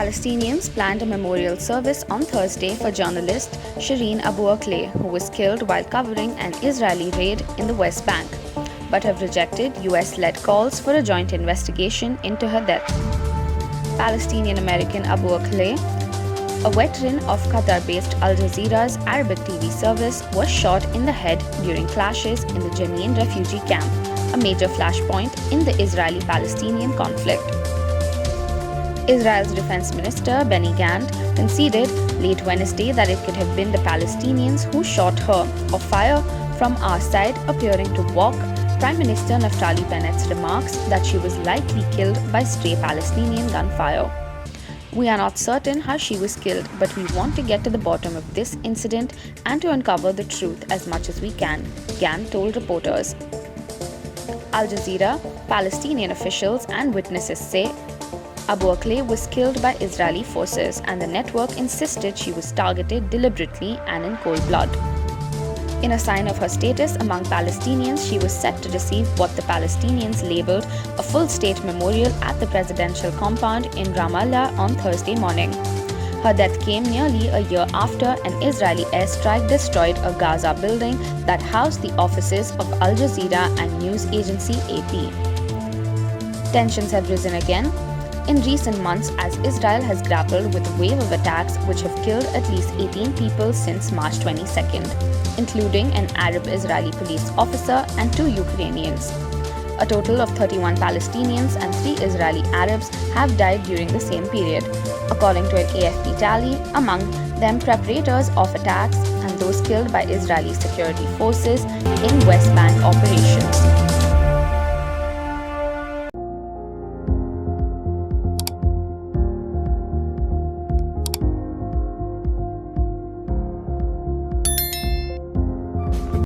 Palestinians planned a memorial service on Thursday for journalist Shireen Abu, who was killed while covering an Israeli raid in the West Bank, but have rejected US-led calls for a joint investigation into her death. Palestinian-American Abu, a veteran of Qatar-based Al Jazeera's Arabic TV service, was shot in the head during clashes in the Jenin refugee camp, a major flashpoint in the Israeli-Palestinian conflict. Israel's defense minister Benny Gantz conceded late Wednesday that it could have been the Palestinians who shot her, or fire from our side appearing to walk. Prime Minister Naftali Bennett's remarks that she was likely killed by stray Palestinian gunfire. "We are not certain how she was killed, but we want to get to the bottom of this incident and to uncover the truth as much as we can," Gantz told reporters. Al Jazeera, Palestinian officials and witnesses say Abu was killed by Israeli forces, and the network insisted she was targeted deliberately and in cold blood. In a sign of her status among Palestinians, she was set to receive what the Palestinians labeled a full state memorial at the presidential compound in Ramallah on Thursday morning. Her death came nearly a year after an Israeli airstrike destroyed a Gaza building that housed the offices of Al Jazeera and news agency AP. Tensions have risen again in recent months as Israel has grappled with a wave of attacks which have killed at least 18 people since March 22nd, including an Arab Israeli police officer and 2 Ukrainians. A total of 31 Palestinians and 3 Israeli Arabs have died during the same period, according to an AFP tally, among them preparators of attacks and those killed by Israeli security forces in West Bank operations.